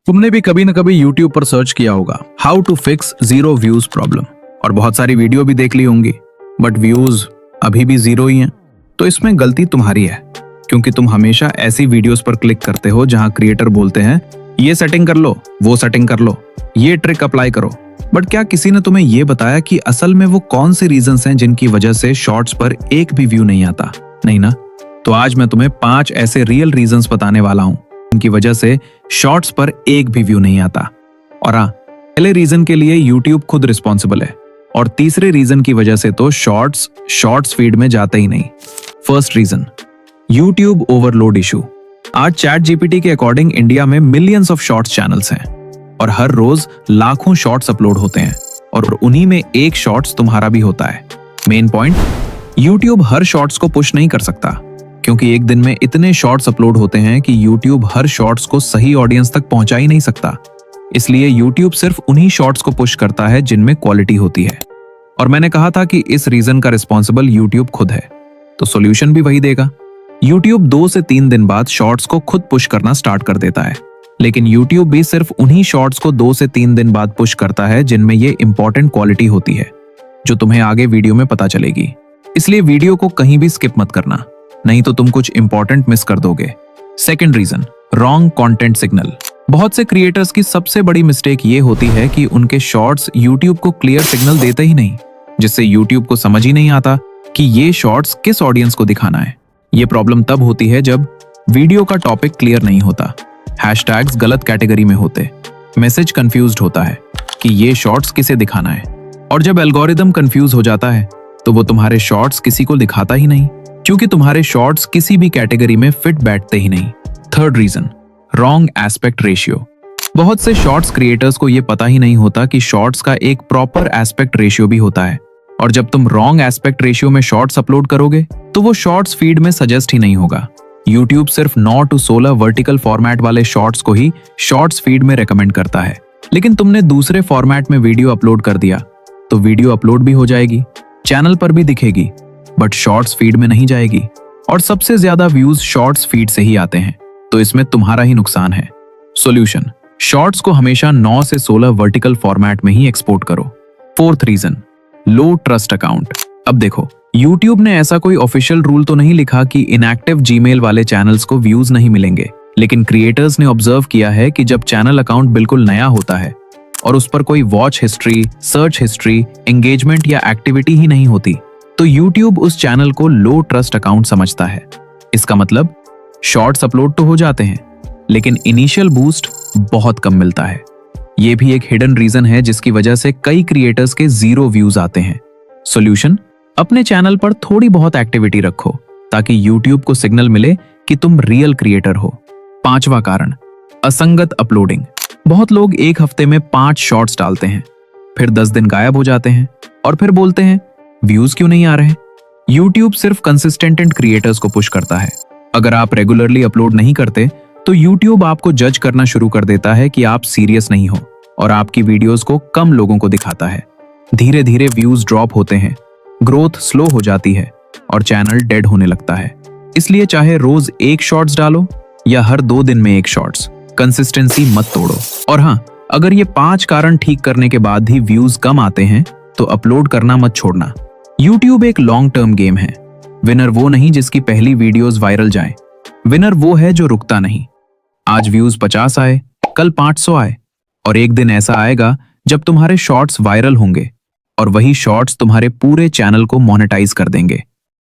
तुमने भी कभी न कभी YouTube पर सर्च किया होगा how to fix zero views problem, और बहुत सारी वीडियो भी देख ली होंगी, बट व्यूज अभी भी जीरो ही हैं। तो इसमें गलती तुम्हारी है, क्योंकि तुम हमेशा ऐसी वीडियोस पर क्लिक करते हो जहां क्रिएटर बोलते हैं ये सेटिंग कर लो, वो सेटिंग कर लो, ये ट्रिक अप्लाई करो। बट क्या किसी ने तुम्हें ये बताया कि असल में वो कौन से रीजंस हैं जिनकी वजह से शॉर्ट्स पर एक भी व्यू नहीं आता? नहीं ना? तो आज मैं तुम्हें 5 ऐसे रियल रीजंस बताने वाला हूं जिनकी वजह से शॉर्ट्स पर एक भी व्यू नहीं आता। और हाँ, पहले रीजन के लिए YouTube खुद रिस्पॉन्सिबल है, और तीसरे रीजन की वजह से तो शॉर्ट्स फीड में जाता ही नहीं। First reason, YouTube overload issue. आज चैट जीपीटी के अकॉर्डिंग इंडिया में मिलियंस ऑफ शॉर्ट्स चैनल्स हैं और हर रोज लाखों शॉर्ट्स अपलोड होते हैं, और उन्हीं में एक शॉर्ट्स तुम्हारा भी होता है। मेन पॉइंट, YouTube हर शॉर्ट्स को पुश नहीं कर सकता, क्योंकि एक दिन में इतने शॉर्ट्स अपलोड होते हैं कि YouTube हर शॉर्ट्स को सही ऑडियंस तक पहुंचा ही नहीं सकता। इसलिए YouTube सिर्फ उन्हीं शॉर्ट्स को पुश करता है जिनमें क्वालिटी होती है। और मैंने कहा था कि इस रीजन का रिस्पॉन्सिबल YouTube खुद है, तो सॉल्यूशन भी वही देगा। YouTube 2 से 3 दिन बाद शॉर्ट्स को खुद पुश करना स्टार्ट कर देता है, लेकिन YouTube भी सिर्फ उन्हीं शॉर्ट्स को 2 से 3 दिन बाद पुश करता है जिनमें ये इंपॉर्टेंट क्वालिटी होती है, जो तुम्हें आगे वीडियो में पता चलेगी। इसलिए वीडियो को कहीं भी स्किप मत करना, नहीं तो तुम कुछ इंपॉर्टेंट मिस कर दोगे। Second reason, wrong content signal. बहुत से क्रिएटर्स की सबसे बड़ी मिस्टेक ये होती है कि उनके शॉर्ट्स YouTube को क्लियर सिग्नल देते ही नहीं, जिससे YouTube को समझ ही नहीं आता कि ये शॉर्ट्स किस ऑडियंस को दिखाना है। ये प्रॉब्लम तब होती है जब वीडियो का टॉपिक क्लियर नहीं होता, हैशटैग्स गलत कैटेगरी में होते, मैसेज कंफ्यूज्ड होता है कि ये शॉर्ट्स किसे दिखाना है, और जब एल्गोरिदम कंफ्यूज हो जाता है तो वो तुम्हारे शॉर्ट्स किसी को दिखाता ही नहीं, क्योंकि तुम्हारे शॉर्ट्स किसी भी कैटेगरी में फिट बैठते ही नहीं। Third reason, wrong aspect ratio. बहुत से शॉर्ट्स क्रिएटर्स को ये पता ही नहीं होता कि शॉर्ट्स का एक प्रॉपर एस्पेक्ट रेशियो भी होता है, और जब तुम रॉन्ग एस्पेक्ट रेशियो में शॉर्ट्स अपलोड करोगे तो वो शॉर्ट्स फीड में सजेस्ट ही नहीं होगा। YouTube सिर्फ 9 to 16 वर्टिकल फॉर्मेट वाले शॉर्ट्स को ही शॉर्ट्स फीड में रेकमेंड करता है, लेकिन तुमने दूसरे फॉर्मेट में वीडियो अपलोड कर दिया तो वीडियो अपलोड भी हो जाएगी, चैनल पर भी दिखेगी, बट शॉर्ट्स फीड में नहीं जाएगी, और सबसे ज्यादा व्यूज शॉर्ट्स फीड से ही आते हैं, तो इसमें तुम्हारा ही नुकसान है। सॉल्यूशन, शॉर्ट्स को हमेशा 9 से 16 वर्टिकल फॉर्मेट में ही एक्सपोर्ट करो। फोर्थ रीजन, लो ट्रस्ट अकाउंट। अब देखो, YouTube ने ऐसा कोई ऑफिशियल रूल तो नहीं लिखा कि इनएक्टिव जीमेल वाले चैनल्स को व्यूज नहीं मिलेंगे, लेकिन क्रिएटर्स ने ऑब्जर्व किया है कि जब चैनल अकाउंट बिल्कुल नया होता है और उस पर कोई watch history, search history, engagement या एक्टिविटी ही नहीं होती, तो YouTube उस चैनल को लो ट्रस्ट अकाउंट समझता है। इसका मतलब शॉर्ट्स अपलोड तो हो जाते हैं, लेकिन इनिशियल बूस्ट बहुत कम मिलता है। ये भी एक हिडन रीजन है जिसकी वजह से कई क्रिएटर्स के जीरो व्यूज आते हैं। सॉल्यूशन, अपने चैनल पर थोड़ी बहुत एक्टिविटी रखो ताकि YouTube को सिग्नल मिले कि तुम रियल क्रिएटर हो। पांचवा कारण, असंगत अपलोडिंग। बहुत लोग एक हफ्ते में 5 शॉर्ट्स डालते हैं, फिर 10 दिन गायब हो जाते हैं और फिर बोलते हैं व्यूज क्यों नहीं आ रहे। YouTube सिर्फ कंसिस्टेंट क्रिएटर्स को पुश करता है। अगर आप रेगुलरली अपलोड नहीं करते तो YouTube आपको जज करना शुरू कर देता है कि आप सीरियस नहीं हो, और आपकी वीडियोस को कम लोगों को दिखाता है। धीरे धीरे व्यूज ड्रॉप होते हैं, ग्रोथ स्लो हो जाती है और चैनल डेड होने लगता है। इसलिए चाहे रोज 1 शॉर्ट्स डालो या हर 2 दिन में 1 शॉर्ट्स, कंसिस्टेंसी मत तोड़ो। और हाँ, अगर ये 5 कारण ठीक करने के बाद भी व्यूज कम आते हैं तो अपलोड करना मत छोड़ना। YouTube एक लॉन्ग टर्म गेम है। विनर वो नहीं जिसकी पहली वीडियोस वायरल जाए, विनर वो है जो रुकता नहीं। आज व्यूज 50 आए, कल 500 आए, और एक दिन ऐसा आएगा जब तुम्हारे शॉर्ट्स वायरल होंगे और वही शॉर्ट्स तुम्हारे पूरे चैनल को मोनेटाइज कर देंगे।